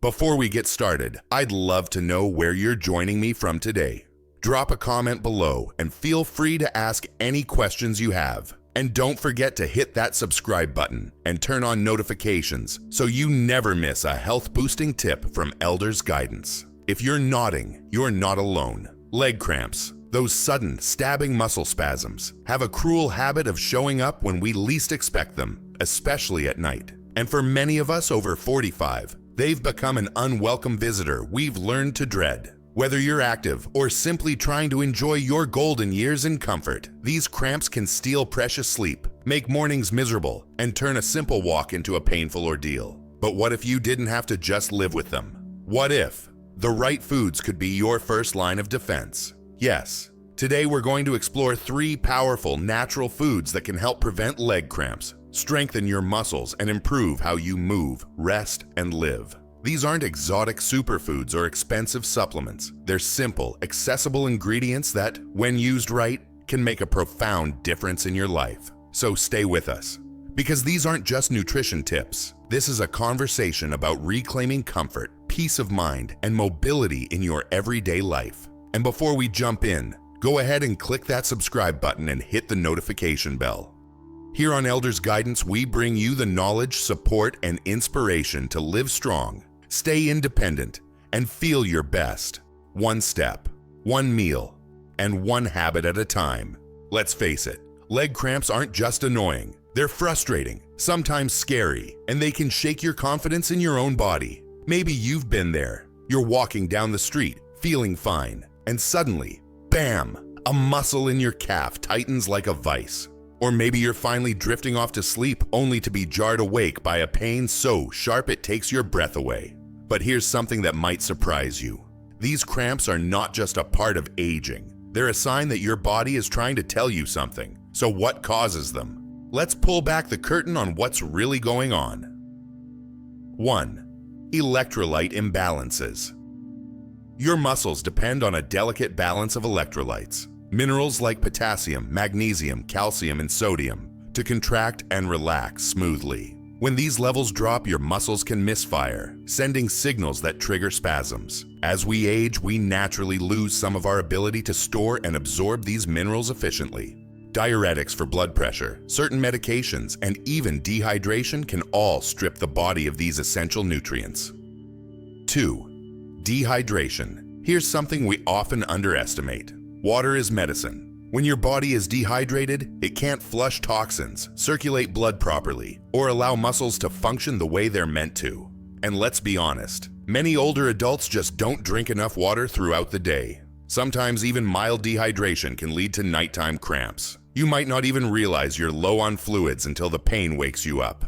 Before we get started, I'd love to know where you're joining me from today. Drop a comment below and feel free to ask any questions you have. And don't forget to hit that subscribe button and turn on notifications so you never miss a health-boosting tip from Elder's Guidance. If you're nodding, you're not alone. Leg cramps, those sudden, stabbing muscle spasms, have a cruel habit of showing up when we least expect them, especially at night. And for many of us over 45, they've become an unwelcome visitor we've learned to dread. Whether you're active or simply trying to enjoy your golden years in comfort, these cramps can steal precious sleep, make mornings miserable, and turn a simple walk into a painful ordeal. But what if you didn't have to just live with them? What if the right foods could be your first line of defense? Yes. Today we're going to explore 3 powerful natural foods that can help prevent leg cramps, strengthen your muscles, and improve how you move, rest, and live. These aren't exotic superfoods or expensive supplements. They're simple, accessible ingredients that, when used right, can make a profound difference in your life. So stay with us, because these aren't just nutrition tips. This is a conversation about reclaiming comfort, peace of mind, and mobility in your everyday life. And before we jump in, go ahead and click that subscribe button and hit the notification bell. Here on Elder's Guidance, we bring you the knowledge, support, and inspiration to live strong, stay independent, and feel your best. One step, one meal, and one habit at a time. Let's face it, leg cramps aren't just annoying. They're frustrating, sometimes scary, and they can shake your confidence in your own body. Maybe you've been there. You're walking down the street, feeling fine, and suddenly, bam, a muscle in your calf tightens like a vice. Or maybe you're finally drifting off to sleep only to be jarred awake by a pain so sharp it takes your breath away. But here's something that might surprise you. These cramps are not just a part of aging. They're a sign that your body is trying to tell you something. So what causes them? Let's pull back the curtain on what's really going on. 1. Electrolyte imbalances. Your muscles depend on a delicate balance of electrolytes, minerals like potassium, magnesium, calcium, and sodium, to contract and relax smoothly. When these levels drop, your muscles can misfire, sending signals that trigger spasms. As we age, we naturally lose some of our ability to store and absorb these minerals efficiently. Diuretics for blood pressure, certain medications, and even dehydration can all strip the body of these essential nutrients. 2. Dehydration. Here's something we often underestimate. Water is medicine. When your body is dehydrated, it can't flush toxins, circulate blood properly, or allow muscles to function the way they're meant to. And let's be honest, many older adults just don't drink enough water throughout the day. Sometimes even mild dehydration can lead to nighttime cramps. You might not even realize you're low on fluids until the pain wakes you up.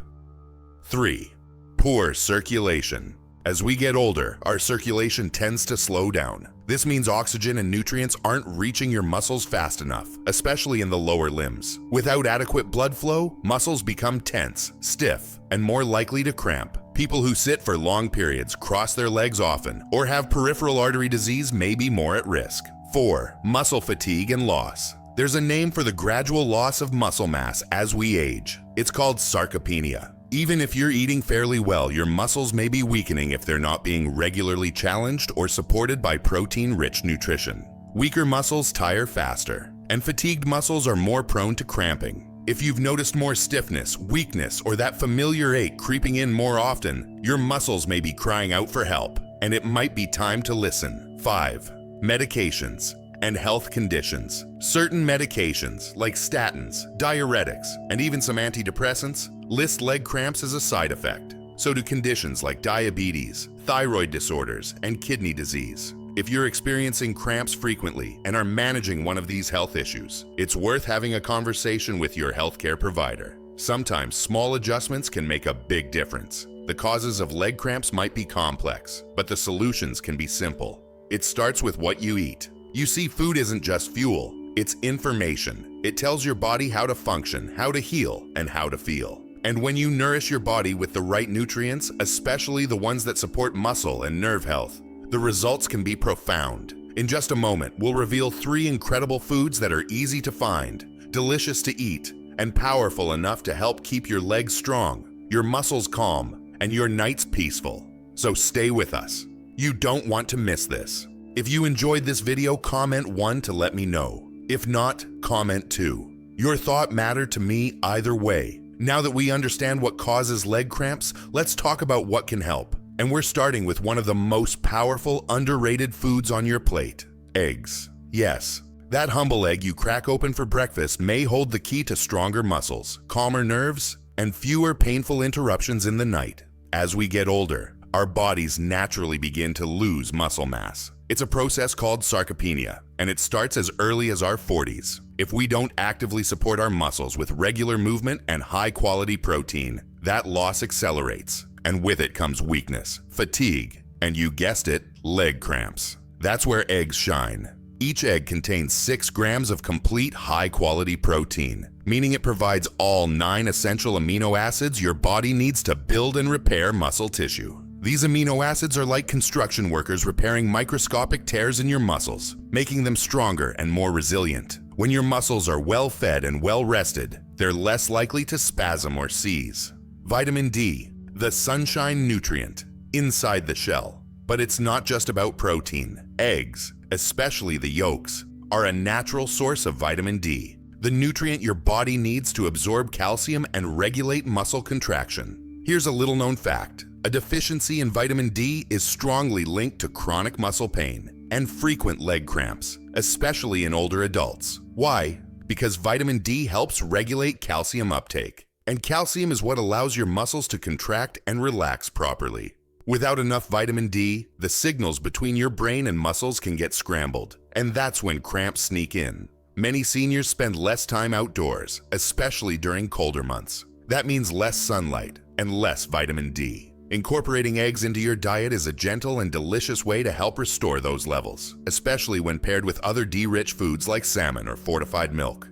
3. Poor circulation. As we get older, our circulation tends to slow down. This means oxygen and nutrients aren't reaching your muscles fast enough, especially in the lower limbs. Without adequate blood flow, muscles become tense, stiff, and more likely to cramp. People who sit for long periods, cross their legs often, or have peripheral artery disease may be more at risk. 4. Muscle fatigue and loss. There's a name for the gradual loss of muscle mass as we age. It's called sarcopenia. Even if you're eating fairly well, your muscles may be weakening if they're not being regularly challenged or supported by protein-rich nutrition. Weaker muscles tire faster, and fatigued muscles are more prone to cramping. If you've noticed more stiffness, weakness, or that familiar ache creeping in more often, your muscles may be crying out for help, and it might be time to listen. 5. Medications and health conditions. Certain medications, like statins, diuretics, and even some antidepressants, list leg cramps as a side effect. So do conditions like diabetes, thyroid disorders, and kidney disease. If you're experiencing cramps frequently and are managing one of these health issues, it's worth having a conversation with your healthcare provider. Sometimes small adjustments can make a big difference. The causes of leg cramps might be complex, but the solutions can be simple. It starts with what you eat. You see, food isn't just fuel, it's information. It tells your body how to function, how to heal, and how to feel. And when you nourish your body with the right nutrients, especially the ones that support muscle and nerve health, the results can be profound. In just a moment, we'll reveal 3 incredible foods that are easy to find, delicious to eat, and powerful enough to help keep your legs strong, your muscles calm, and your nights peaceful. so stay with us. You don't want to miss this. If you enjoyed this video, comment 1 to let me know. If not, comment 2. Your thought mattered to me either way. Now that we understand what causes leg cramps, let's talk about what can help. And we're starting with one of the most powerful, underrated foods on your plate: eggs. Yes, that humble egg you crack open for breakfast may hold the key to stronger muscles, calmer nerves, and fewer painful interruptions in the night. As we get older, our bodies naturally begin to lose muscle mass. It's a process called sarcopenia, and it starts as early as our 40s. If we don't actively support our muscles with regular movement and high-quality protein, that loss accelerates, and with it comes weakness, fatigue, and you guessed it, leg cramps. That's where eggs shine. Each egg contains 6 grams of complete high-quality protein, meaning it provides all 9 essential amino acids your body needs to build and repair muscle tissue. These amino acids are like construction workers repairing microscopic tears in your muscles, making them stronger and more resilient. When your muscles are well-fed and well-rested, they're less likely to spasm or seize. Vitamin D, the sunshine nutrient, inside the shell. But it's not just about protein. Eggs, especially the yolks, are a natural source of vitamin D, the nutrient your body needs to absorb calcium and regulate muscle contraction. Here's a little-known fact. A deficiency in vitamin D is strongly linked to chronic muscle pain and frequent leg cramps, especially in older adults. Why? Because vitamin D helps regulate calcium uptake, and calcium is what allows your muscles to contract and relax properly. Without enough vitamin D, the signals between your brain and muscles can get scrambled, and that's when cramps sneak in. Many seniors spend less time outdoors, especially during colder months. That means less sunlight and less vitamin D. Incorporating eggs into your diet is a gentle and delicious way to help restore those levels, especially when paired with other D-rich foods like salmon or fortified milk.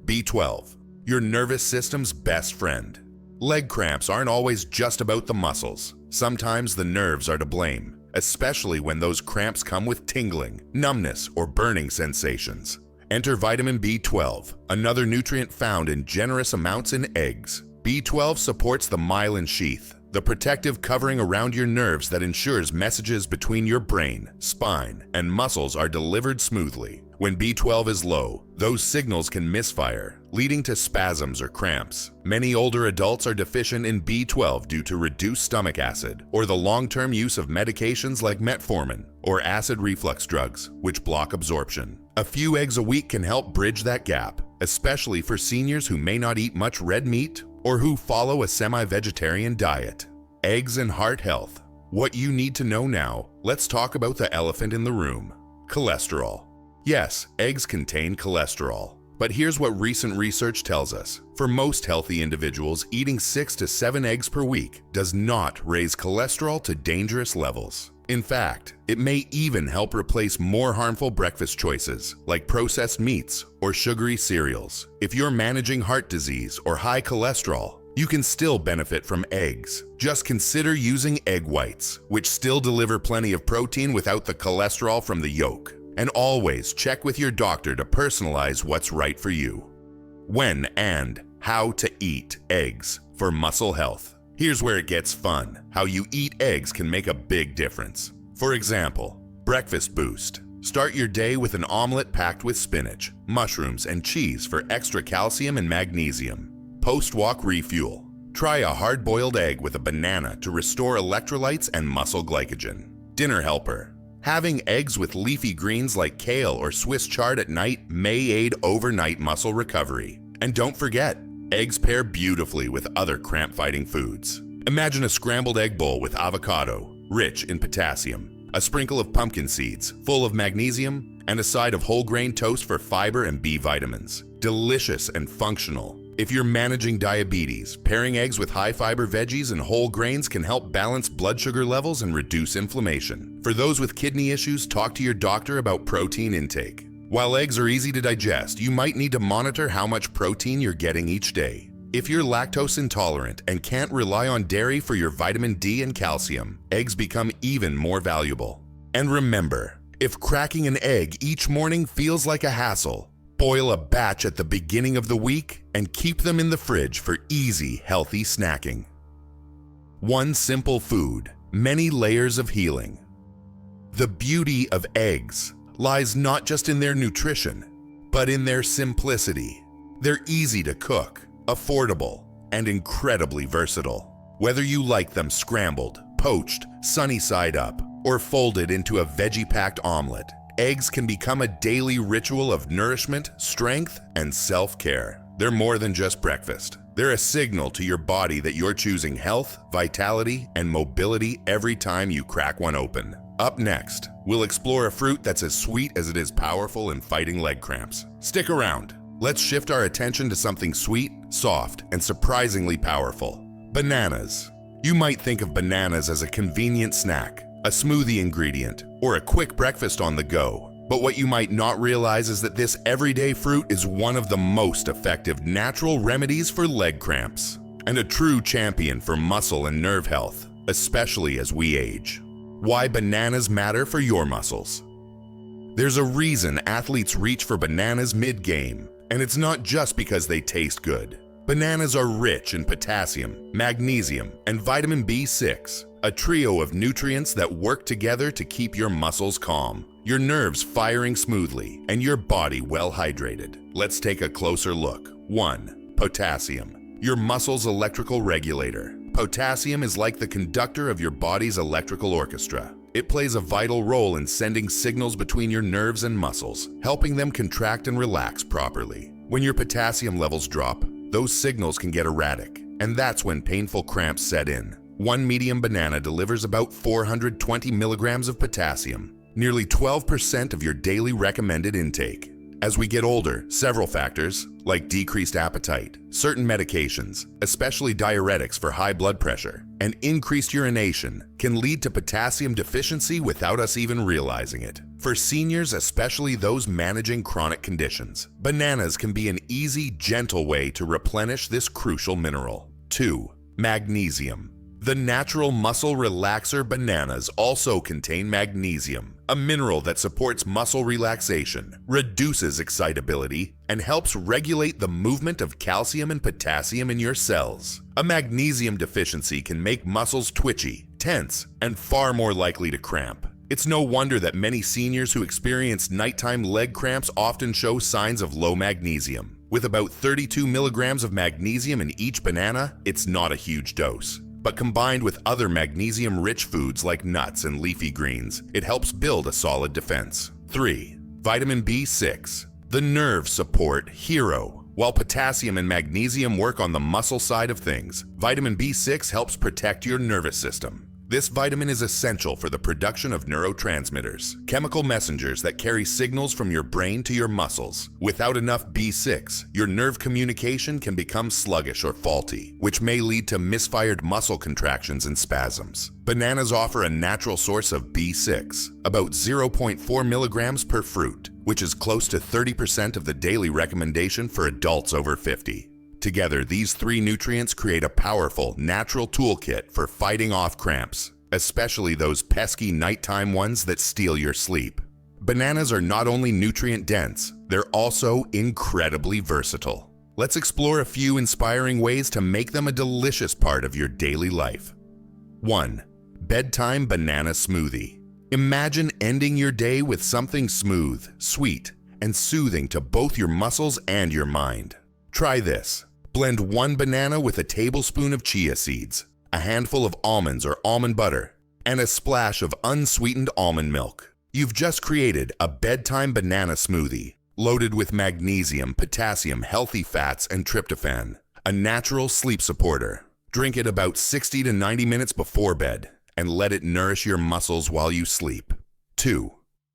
B12, your nervous system's best friend. Leg cramps aren't always just about the muscles. Sometimes the nerves are to blame, especially when those cramps come with tingling, numbness, or burning sensations. Enter vitamin B12, another nutrient found in generous amounts in eggs. B12 supports the myelin sheath, the protective covering around your nerves that ensures messages between your brain, spine, and muscles are delivered smoothly. When B12 is low, those signals can misfire, leading to spasms or cramps. Many older adults are deficient in B12 due to reduced stomach acid or the long-term use of medications like metformin or acid reflux drugs, which block absorption. A few eggs a week can help bridge that gap, especially for seniors who may not eat much red meat or who follow a semi-vegetarian diet. Eggs and heart health. What you need to know now, let's talk about the elephant in the room: cholesterol. Yes, eggs contain cholesterol, but here's what recent research tells us. For most healthy individuals, eating 6 to 7 eggs per week does not raise cholesterol to dangerous levels. In fact, it may even help replace more harmful breakfast choices like processed meats or sugary cereals. If you're managing heart disease or high cholesterol, you can still benefit from eggs. Just consider using egg whites, which still deliver plenty of protein without the cholesterol from the yolk. And always check with your doctor to personalize what's right for you. When and how to eat eggs for muscle health. Here's where it gets fun. How you eat eggs can make a big difference. For example, breakfast boost. Start your day with an omelet packed with spinach, mushrooms, and cheese for extra calcium and magnesium. Post-walk refuel. Try a hard-boiled egg with a banana to restore electrolytes and muscle glycogen. Dinner helper. Having eggs with leafy greens like kale or Swiss chard at night may aid overnight muscle recovery. And don't forget, eggs pair beautifully with other cramp-fighting foods. Imagine a scrambled egg bowl with avocado, rich in potassium, a sprinkle of pumpkin seeds, full of magnesium, and a side of whole grain toast for fiber and B vitamins. Delicious and functional. If you're managing diabetes, pairing eggs with high-fiber veggies and whole grains can help balance blood sugar levels and reduce inflammation. For those with kidney issues, talk to your doctor about protein intake. While eggs are easy to digest, you might need to monitor how much protein you're getting each day. If you're lactose intolerant and can't rely on dairy for your vitamin D and calcium, eggs become even more valuable. And remember, if cracking an egg each morning feels like a hassle, boil a batch at the beginning of the week and keep them in the fridge for easy, healthy snacking. One simple food, Many layers of healing. The beauty of eggs lies not just in their nutrition, but in their simplicity. They're easy to cook, affordable, and incredibly versatile. Whether you like them scrambled, poached, sunny side up, or folded into a veggie-packed omelet, eggs can become a daily ritual of nourishment, strength, and self-care. They're more than just breakfast. They're a signal to your body that you're choosing health, vitality, and mobility every time you crack one open. Up next, we'll explore a fruit that's as sweet as it is powerful in fighting leg cramps. Stick around. Let's shift our attention to something sweet, soft, and surprisingly powerful. Bananas. You might think of bananas as a convenient snack, a smoothie ingredient, or a quick breakfast on the go. But what you might not realize is that this everyday fruit is one of the most effective natural remedies for leg cramps, and a true champion for muscle and nerve health, especially as we age. Why bananas matter for your muscles. There's a reason athletes reach for bananas mid-game, and it's not just because they taste good. Bananas are rich in potassium, magnesium, and vitamin B6, a trio of nutrients that work together to keep your muscles calm, your nerves firing smoothly, and your body well hydrated. Let's take a closer look. 1. Potassium, your muscle's electrical regulator. Potassium is like the conductor of your body's electrical orchestra. It plays a vital role in sending signals between your nerves and muscles, helping them contract and relax properly. When your potassium levels drop, those signals can get erratic, and that's when painful cramps set in. One medium banana delivers about 420 milligrams of potassium, nearly 12% of your daily recommended intake. As we get older, several factors, like decreased appetite, certain medications, especially diuretics for high blood pressure, and increased urination, can lead to potassium deficiency without us even realizing it. For seniors, especially those managing chronic conditions, bananas can be an easy, gentle way to replenish this crucial mineral. 2. Magnesium. The natural muscle relaxer bananas also contain magnesium, a mineral that supports muscle relaxation, reduces excitability, and helps regulate the movement of calcium and potassium in your cells. A magnesium deficiency can make muscles twitchy, tense, and far more likely to cramp. It's no wonder that many seniors who experience nighttime leg cramps often show signs of low magnesium. With about 32 milligrams of magnesium in each banana, it's not a huge dose. But combined with other magnesium-rich foods like nuts and leafy greens, it helps build a solid defense. 3. Vitamin B6, the nerve support hero. While potassium and magnesium work on the muscle side of things, vitamin B6 helps protect your nervous system. This vitamin is essential for the production of neurotransmitters, chemical messengers that carry signals from your brain to your muscles. Without enough B6, your nerve communication can become sluggish or faulty, which may lead to misfired muscle contractions and spasms. Bananas offer a natural source of B6, about 0.4 milligrams per fruit, which is close to 30% of the daily recommendation for adults over 50. Together, these three nutrients create a powerful, natural toolkit for fighting off cramps, especially those pesky nighttime ones that steal your sleep. Bananas are not only nutrient-dense, they're also incredibly versatile. Let's explore a few inspiring ways to make them a delicious part of your daily life. 1. Bedtime banana smoothie. Imagine ending your day with something smooth, sweet, and soothing to both your muscles and your mind. Try this. Blend 1 banana with a tablespoon of chia seeds, a handful of almonds or almond butter, and a splash of unsweetened almond milk. You've just created a bedtime banana smoothie, loaded with magnesium, potassium, healthy fats, and tryptophan, a natural sleep supporter. Drink it about 60 to 90 minutes before bed, and let it nourish your muscles while you sleep. 2.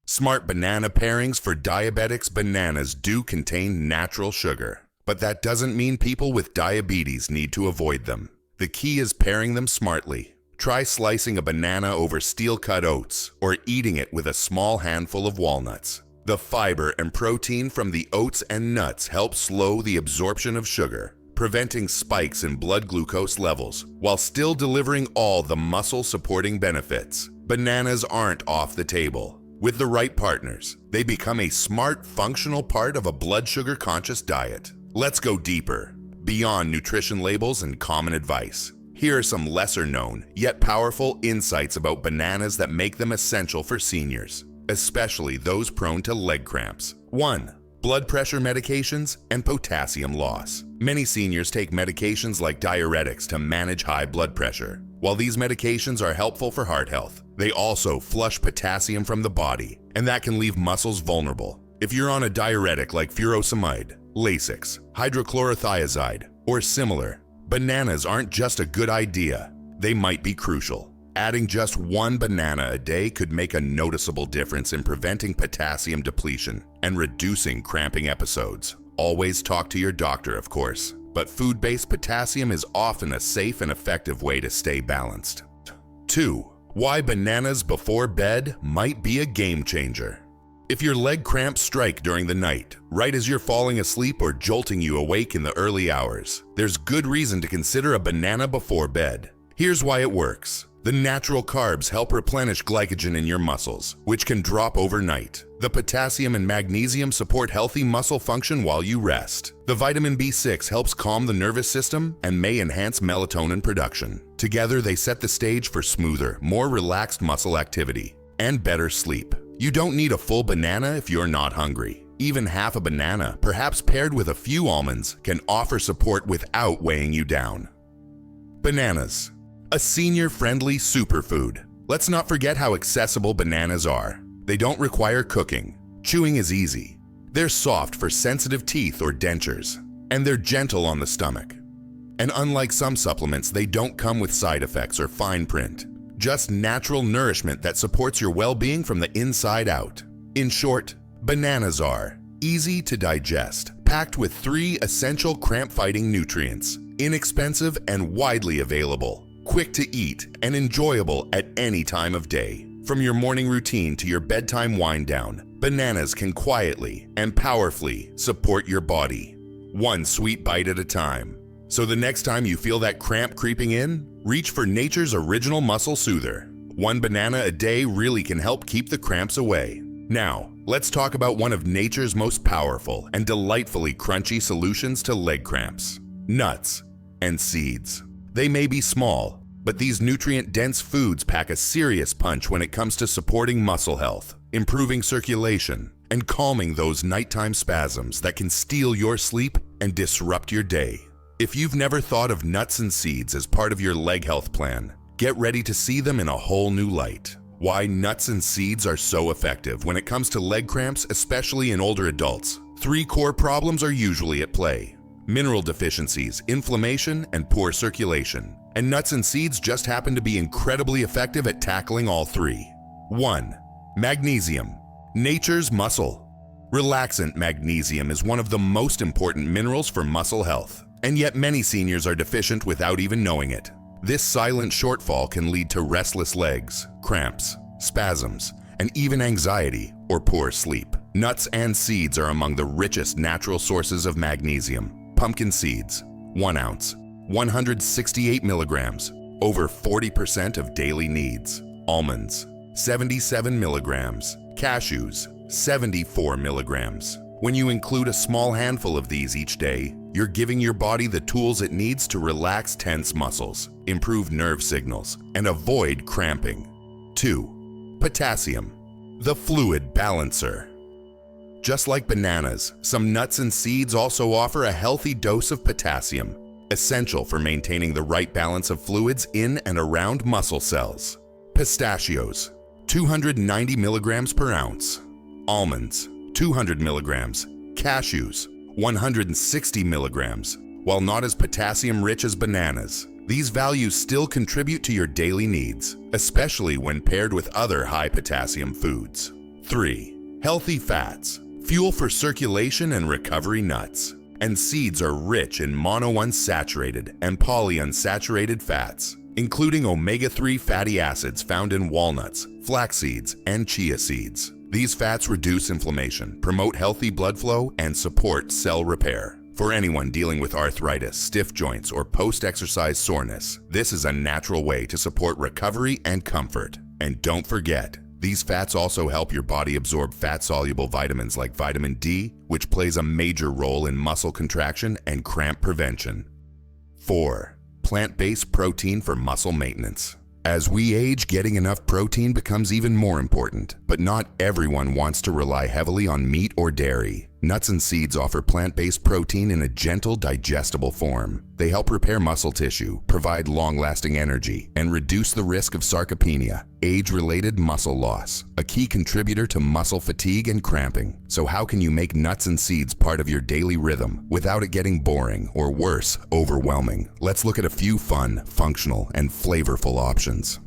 Smart banana pairings for diabetics. Bananas do contain natural sugar, but that doesn't mean people with diabetes need to avoid them. The key is pairing them smartly. Try slicing a banana over steel-cut oats or eating it with a small handful of walnuts. The fiber and protein from the oats and nuts help slow the absorption of sugar, preventing spikes in blood glucose levels while still delivering all the muscle-supporting benefits. Bananas aren't off the table. With the right partners, they become a smart, functional part of a blood sugar-conscious diet. Let's go deeper, beyond nutrition labels and common advice. Here are some lesser-known, yet powerful insights about bananas that make them essential for seniors, especially those prone to leg cramps. 1. Blood pressure medications and potassium loss. Many seniors take medications like diuretics to manage high blood pressure. While these medications are helpful for heart health, they also flush potassium from the body, and that can leave muscles vulnerable. If you're on a diuretic like furosemide, Lasix, hydrochlorothiazide, or similar, bananas aren't just a good idea, they might be crucial. Adding just one banana a day could make a noticeable difference in preventing potassium depletion and reducing cramping episodes. Always talk to your doctor, of course, but food-based potassium is often a safe and effective way to stay balanced. 2. Why bananas before bed might be a game changer. If your leg cramps strike during the night, right as you're falling asleep or jolting you awake in the early hours, there's good reason to consider a banana before bed. Here's why it works. The natural carbs help replenish glycogen in your muscles, which can drop overnight. The potassium and magnesium support healthy muscle function while you rest. The vitamin B6 helps calm the nervous system and may enhance melatonin production. Together, they set the stage for smoother, more relaxed muscle activity and better sleep. You don't need a full banana if you're not hungry. Even half a banana, perhaps paired with a few almonds, can offer support without weighing you down. Bananas. A senior-friendly superfood. Let's not forget how accessible bananas are. They don't require cooking. Chewing is easy. They're soft for sensitive teeth or dentures, and they're gentle on the stomach. And unlike some supplements, they don't come with side effects or fine print. Just natural nourishment that supports your well-being from the inside out. In short, bananas are easy to digest, packed with 3 essential cramp-fighting nutrients, inexpensive and widely available, quick to eat, and enjoyable at any time of day. From your morning routine to your bedtime wind-down, bananas can quietly and powerfully support your body, one sweet bite at a time. So the next time you feel that cramp creeping in, reach for nature's original muscle soother. One banana a day really can help keep the cramps away. Now, let's talk about one of nature's most powerful and delightfully crunchy solutions to leg cramps: nuts and seeds. They may be small, but these nutrient-dense foods pack a serious punch when it comes to supporting muscle health, improving circulation, and calming those nighttime spasms that can steal your sleep and disrupt your day. If you've never thought of nuts and seeds as part of your leg health plan, get ready to see them in a whole new light. Why nuts and seeds are so effective when it comes to leg cramps, especially in older adults. 3 core problems are usually at play: mineral deficiencies, inflammation, and poor circulation. And nuts and seeds just happen to be incredibly effective at tackling all 3. 1. Magnesium, nature's muscle. Relaxant magnesium is one of the most important minerals for muscle health, and yet many seniors are deficient without even knowing it. This silent shortfall can lead to restless legs, cramps, spasms, and even anxiety or poor sleep. Nuts and seeds are among the richest natural sources of magnesium. Pumpkin seeds, 1 ounce, 168 milligrams, over 40% of daily needs. Almonds, 77 milligrams. Cashews, 74 milligrams. When you include a small handful of these each day, you're giving your body the tools it needs to relax tense muscles, improve nerve signals, and avoid cramping. 2. Potassium, the fluid balancer. Just like bananas, some nuts and seeds also offer a healthy dose of potassium, essential for maintaining the right balance of fluids in and around muscle cells. Pistachios, 290 milligrams per ounce. Almonds, 200 milligrams. Cashews, 160 milligrams. While not as potassium-rich as bananas, these values still contribute to your daily needs, especially when paired with other high-potassium foods. 3. Healthy fats, fuel for circulation and recovery. Nuts and seeds are rich in monounsaturated and polyunsaturated fats, including omega-3 fatty acids found in walnuts, flax seeds, and chia seeds. These fats reduce inflammation, promote healthy blood flow, and support cell repair. For anyone dealing with arthritis, stiff joints, or post-exercise soreness, this is a natural way to support recovery and comfort. And don't forget, these fats also help your body absorb fat-soluble vitamins like vitamin D, which plays a major role in muscle contraction and cramp prevention. 4. plant-based protein for muscle maintenance. As we age, getting enough protein becomes even more important, but not everyone wants to rely heavily on meat or dairy. Nuts and seeds offer plant-based protein in a gentle, digestible form. They help repair muscle tissue, provide long-lasting energy, and reduce the risk of sarcopenia, age-related muscle loss, a key contributor to muscle fatigue and cramping. So how can you make nuts and seeds part of your daily rhythm without it getting boring or worse, overwhelming? Let's look at a few fun, functional, and flavorful options.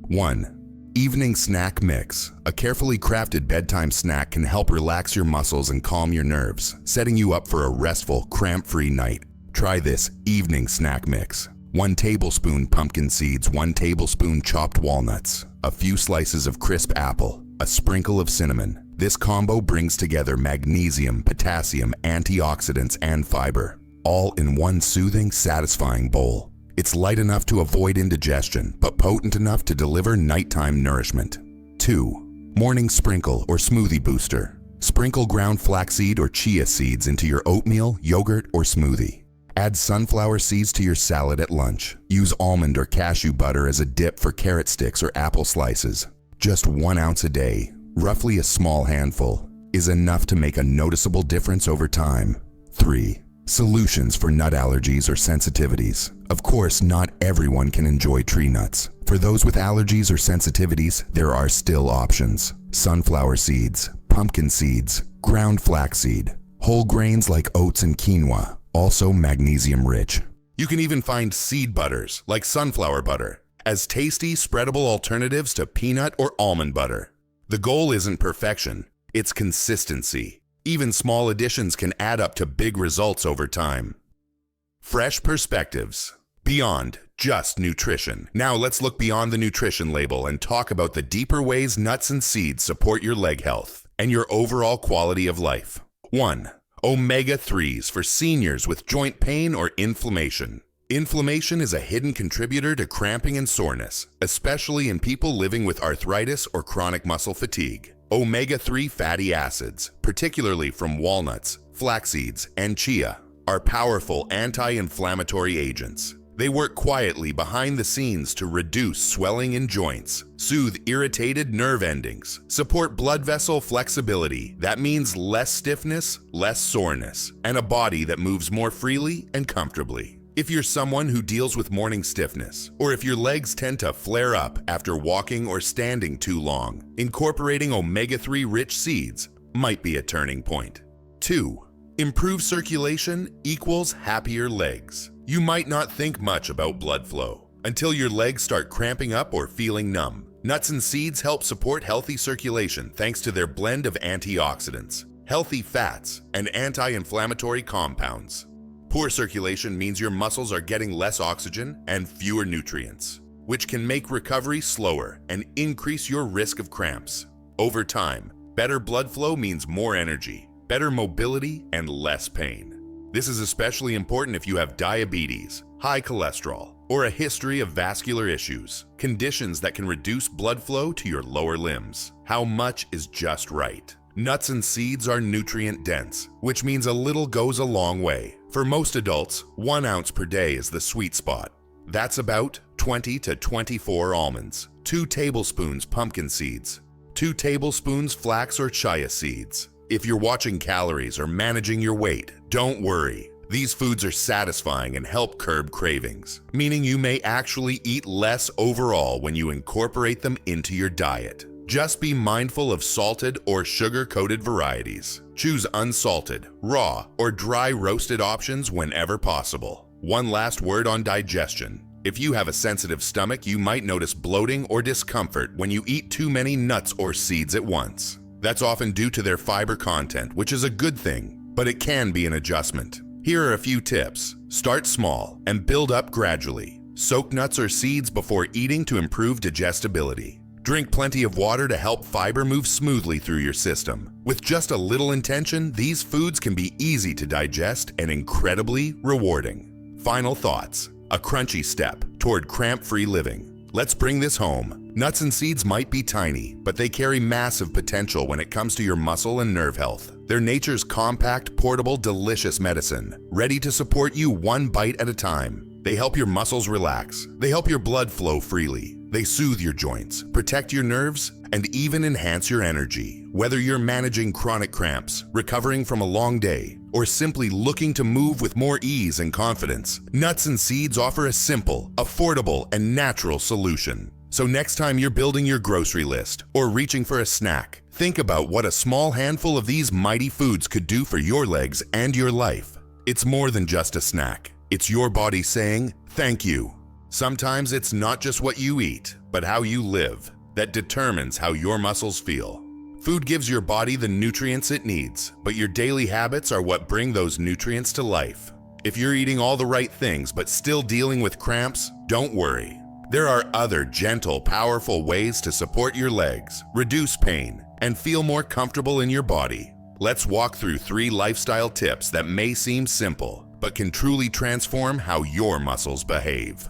1. Evening snack mix. A carefully crafted bedtime snack can help relax your muscles and calm your nerves, setting you up for a restful, cramp-free night. Try this evening snack mix. 1 tablespoon pumpkin seeds, 1 tablespoon chopped walnuts, a few slices of crisp apple, a sprinkle of cinnamon. This combo brings together magnesium, potassium, antioxidants, and fiber, all in one soothing, satisfying bowl. It's light enough to avoid indigestion, but potent enough to deliver nighttime nourishment. 2. Morning sprinkle or smoothie booster. Sprinkle ground flaxseed or chia seeds into your oatmeal, yogurt, or smoothie. Add sunflower seeds to your salad at lunch. Use almond or cashew butter as a dip for carrot sticks or apple slices. Just 1 ounce a day, roughly a small handful, is enough to make a noticeable difference over time. 3. Solutions for nut allergies or sensitivities. Of course, not everyone can enjoy tree nuts. For those with allergies or sensitivities, there are still options. Sunflower seeds, pumpkin seeds, ground flaxseed, whole grains like oats and quinoa, also magnesium rich. You can even find seed butters, like sunflower butter, as tasty, spreadable alternatives to peanut or almond butter. The goal isn't perfection, it's consistency. Even small additions can add up to big results over time. Fresh perspectives. Beyond just nutrition. Now let's look beyond the nutrition label and talk about the deeper ways nuts and seeds support your leg health and your overall quality of life. 1. Omega-3s for seniors with joint pain or inflammation. Inflammation is a hidden contributor to cramping and soreness, especially in people living with arthritis or chronic muscle fatigue. Omega-3 fatty acids, particularly from walnuts, flax seeds, and chia, are powerful anti-inflammatory agents. They work quietly behind the scenes to reduce swelling in joints, soothe irritated nerve endings, support blood vessel flexibility. That means less stiffness, less soreness, and a body that moves more freely and comfortably. If you're someone who deals with morning stiffness, or if your legs tend to flare up after walking or standing too long, incorporating omega-3 rich seeds might be a turning point. 2. Improved circulation equals happier legs. You might not think much about blood flow until your legs start cramping up or feeling numb. Nuts and seeds help support healthy circulation thanks to their blend of antioxidants, healthy fats, and anti-inflammatory compounds. Poor circulation means your muscles are getting less oxygen and fewer nutrients, which can make recovery slower and increase your risk of cramps. Over time, better blood flow means more energy, better mobility, and less pain. This is especially important if you have diabetes, high cholesterol, or a history of vascular issues, conditions that can reduce blood flow to your lower limbs. How much is just right? Nuts and seeds are nutrient-dense, which means a little goes a long way. For most adults, 1 ounce per day is the sweet spot. That's about 20 to 24 almonds, 2 tablespoons pumpkin seeds, 2 tablespoons flax or chia seeds. If you're watching calories or managing your weight, don't worry. These foods are satisfying and help curb cravings, meaning you may actually eat less overall when you incorporate them into your diet. Just be mindful of salted or sugar-coated varieties. Choose unsalted, raw, or dry roasted options whenever possible. One last word on digestion. If you have a sensitive stomach, you might notice bloating or discomfort when you eat too many nuts or seeds at once. That's often due to their fiber content, which is a good thing, but it can be an adjustment. Here are a few tips. Start small and build up gradually. Soak nuts or seeds before eating to improve digestibility. Drink plenty of water to help fiber move smoothly through your system. With just a little intention, these foods can be easy to digest and incredibly rewarding. Final thoughts. A crunchy step toward cramp-free living. Let's bring this home. Nuts and seeds might be tiny, but they carry massive potential when it comes to your muscle and nerve health. They're nature's compact, portable, delicious medicine, ready to support you one bite at a time. They help your muscles relax. They help your blood flow freely. They soothe your joints, protect your nerves, and even enhance your energy. Whether you're managing chronic cramps, recovering from a long day, or simply looking to move with more ease and confidence, nuts and seeds offer a simple, affordable, and natural solution. So next time you're building your grocery list or reaching for a snack, think about what a small handful of these mighty foods could do for your legs and your life. It's more than just a snack. It's your body saying, thank you. Sometimes it's not just what you eat, but how you live that determines how your muscles feel. Food gives your body the nutrients it needs, but your daily habits are what bring those nutrients to life. If you're eating all the right things but still dealing with cramps, don't worry. There are other gentle, powerful ways to support your legs, reduce pain, and feel more comfortable in your body. Let's walk through 3 lifestyle tips that may seem simple, but can truly transform how your muscles behave.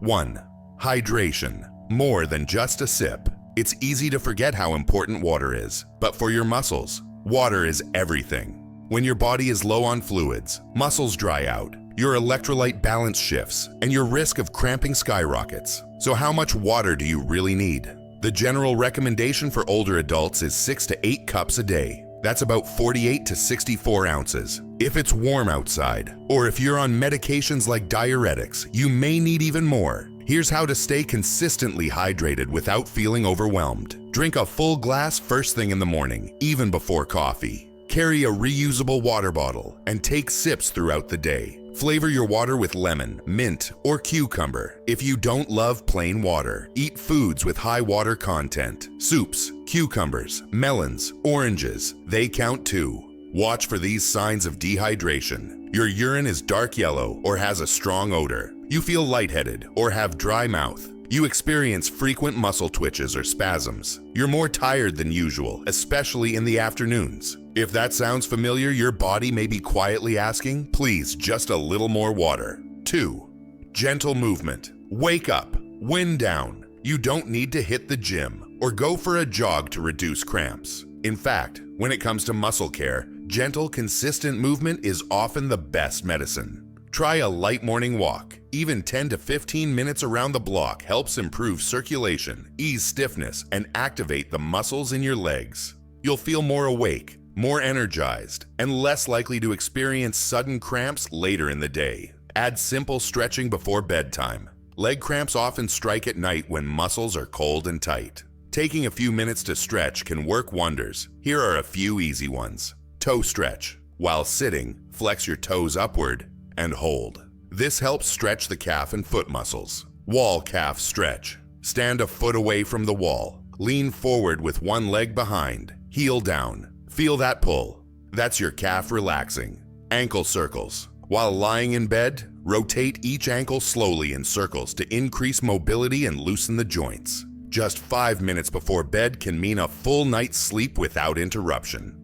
1. Hydration. More than just a sip. It's easy to forget how important water is, but for your muscles, water is everything. When your body is low on fluids, muscles dry out, your electrolyte balance shifts, and your risk of cramping skyrockets. So how much water do you really need? The general recommendation for older adults is 6 to 8 cups a day. That's about 48 to 64 ounces. If it's warm outside, or if you're on medications like diuretics, you may need even more. Here's how to stay consistently hydrated without feeling overwhelmed. Drink a full glass first thing in the morning, even before coffee. Carry a reusable water bottle and take sips throughout the day. Flavor your water with lemon, mint, or cucumber. If you don't love plain water, eat foods with high water content. Soups, cucumbers, melons, oranges, they count too. Watch for these signs of dehydration. Your urine is dark yellow or has a strong odor. You feel lightheaded or have dry mouth. You experience frequent muscle twitches or spasms. You're more tired than usual, especially in the afternoons. If that sounds familiar, your body may be quietly asking, please, just a little more water. 2. Gentle movement. Wake up. Wind down. You don't need to hit the gym or go for a jog to reduce cramps. In fact, when it comes to muscle care, gentle, consistent movement is often the best medicine. Try a light morning walk. Even 10 to 15 minutes around the block helps improve circulation, ease stiffness, and activate the muscles in your legs. You'll feel more awake, more energized, and less likely to experience sudden cramps later in the day. Add simple stretching before bedtime. Leg cramps often strike at night when muscles are cold and tight. Taking a few minutes to stretch can work wonders. Here are a few easy ones. Toe stretch. While sitting, flex your toes upward and hold. This helps stretch the calf and foot muscles. Wall calf stretch. Stand a foot away from the wall. Lean forward with one leg behind. Heel down. Feel that pull. That's your calf relaxing. Ankle circles. While lying in bed, rotate each ankle slowly in circles to increase mobility and loosen the joints. Just 5 minutes before bed can mean a full night's sleep without interruption.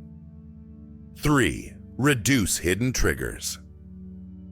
3. Reduce hidden triggers.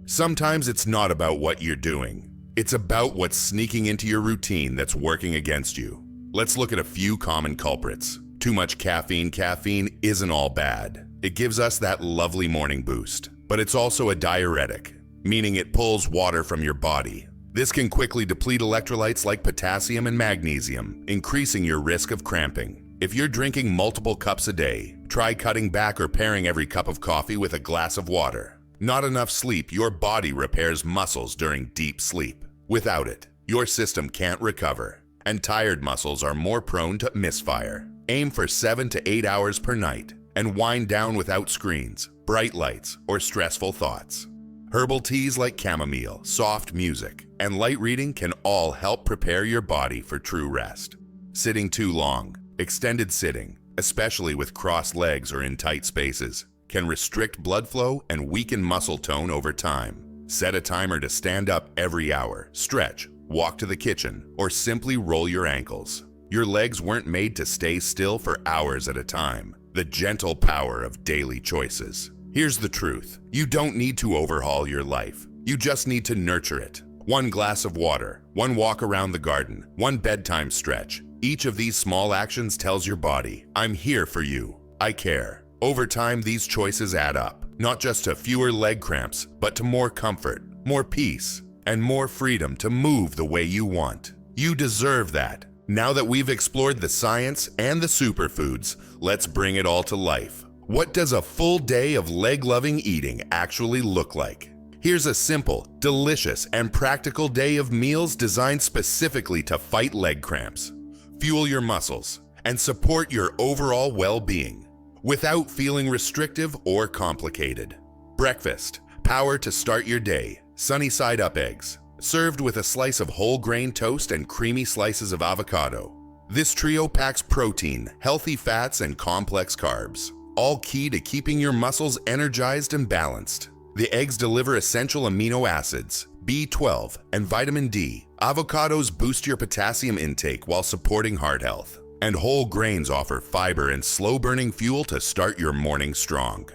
Sometimes it's not about what you're doing. It's about what's sneaking into your routine that's working against you. Let's look at a few common culprits. Too much caffeine. Caffeine isn't all bad. It gives us that lovely morning boost, but it's also a diuretic, meaning it pulls water from your body. This can quickly deplete electrolytes like potassium and magnesium, increasing your risk of cramping. If you're drinking multiple cups a day, try cutting back or pairing every cup of coffee with a glass of water. Not enough sleep. Your body repairs muscles during deep sleep. Without it, your system can't recover, and tired muscles are more prone to misfire. Aim for 7 to 8 hours per night and wind down without screens, bright lights, or stressful thoughts. Herbal teas like chamomile, soft music, and light reading can all help prepare your body for true rest. Sitting too long. Extended sitting, especially with crossed legs or in tight spaces, can restrict blood flow and weaken muscle tone over time. Set a timer to stand up every hour, stretch, walk to the kitchen, or simply roll your ankles. Your legs weren't made to stay still for hours at a time. The gentle power of daily choices. Here's the truth. You don't need to overhaul your life. You just need to nurture it. One glass of water, one walk around the garden, one bedtime stretch. Each of these small actions tells your body, I'm here for you. I care. Over time, these choices add up, not just to fewer leg cramps, but to more comfort, more peace, and more freedom to move the way you want. You deserve that. Now that we've explored the science and the superfoods, let's bring it all to life. What does a full day of leg-loving eating actually look like? Here's a simple, delicious, and practical day of meals designed specifically to fight leg cramps, fuel your muscles, and support your overall well-being without feeling restrictive or complicated. Breakfast, power to start your day, sunny-side-up eggs, served with a slice of whole grain toast and creamy slices of avocado. This trio packs protein, healthy fats, and complex carbs, all key to keeping your muscles energized and balanced. The eggs deliver essential amino acids, B12, and vitamin D. Avocados boost your potassium intake while supporting heart health. And whole grains offer fiber and slow-burning fuel to start your morning strong.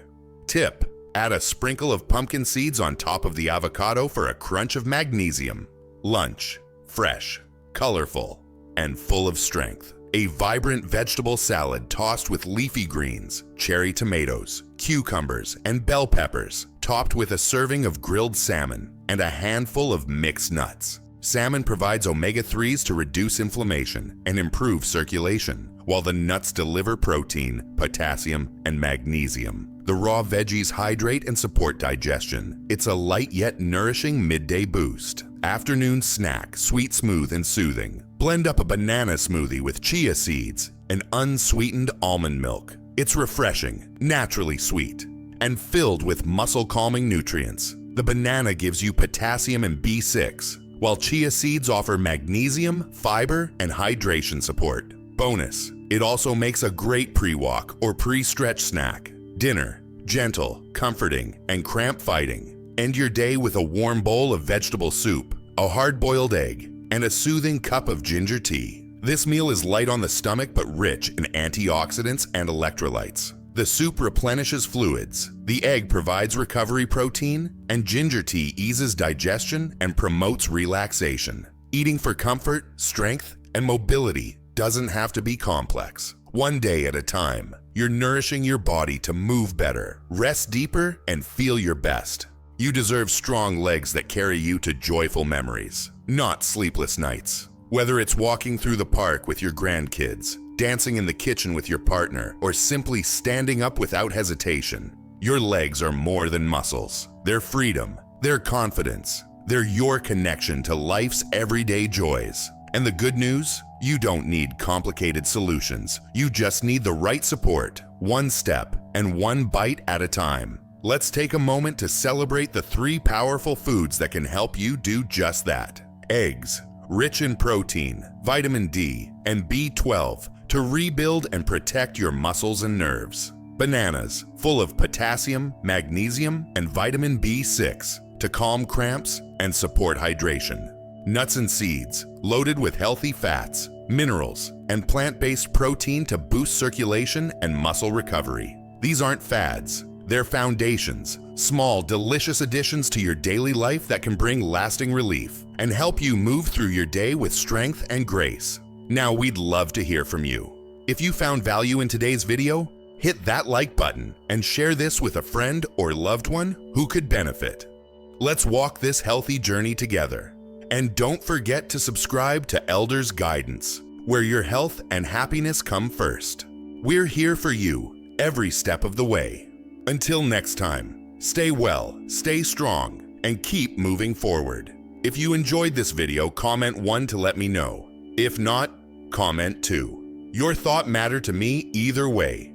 Tip: add a sprinkle of pumpkin seeds on top of the avocado for a crunch of magnesium. Lunch: fresh, colorful, and full of strength. A vibrant vegetable salad tossed with leafy greens, cherry tomatoes, cucumbers, and bell peppers, topped with a serving of grilled salmon and a handful of mixed nuts. Salmon provides omega-3s to reduce inflammation and improve circulation, while the nuts deliver protein, potassium, and magnesium. The raw veggies hydrate and support digestion. It's a light yet nourishing midday boost. Afternoon snack, sweet, smooth, and soothing. Blend up a banana smoothie with chia seeds and unsweetened almond milk. It's refreshing, naturally sweet, and filled with muscle-calming nutrients. The banana gives you potassium and B6, while chia seeds offer magnesium, fiber, and hydration support. Bonus: it also makes a great pre-walk or pre-stretch snack. Dinner: gentle, comforting, and cramp-fighting. End your day with a warm bowl of vegetable soup, a hard-boiled egg, and a soothing cup of ginger tea. This meal is light on the stomach but rich in antioxidants and electrolytes. The soup replenishes fluids, the egg provides recovery protein, and ginger tea eases digestion and promotes relaxation. Eating for comfort, strength, and mobility doesn't have to be complex. One day at a time, you're nourishing your body to move better, rest deeper, and feel your best. You deserve strong legs that carry you to joyful memories, not sleepless nights. Whether it's walking through the park with your grandkids, dancing in the kitchen with your partner, or simply standing up without hesitation, your legs are more than muscles. They're freedom, they're confidence, they're your connection to life's everyday joys. And the good news? You don't need complicated solutions. You just need the right support, one step and one bite at a time. Let's take a moment to celebrate the 3 powerful foods that can help you do just that. Eggs, rich in protein, vitamin D, and B12 to rebuild and protect your muscles and nerves. Bananas, full of potassium, magnesium, and vitamin B6 to calm cramps and support hydration. Nuts and seeds, loaded with healthy fats, minerals, and plant-based protein to boost circulation and muscle recovery. These aren't fads. They're foundations, small, delicious additions to your daily life that can bring lasting relief and help you move through your day with strength and grace. Now we'd love to hear from you. If you found value in today's video, hit that like button and share this with a friend or loved one who could benefit. Let's walk this healthy journey together. And don't forget to subscribe to Elders Guidance, where your health and happiness come first. We're here for you every step of the way. Until next time, stay well, stay strong, and keep moving forward. If you enjoyed this video, comment 1 to let me know. If not, comment 2. Your thought matters to me either way.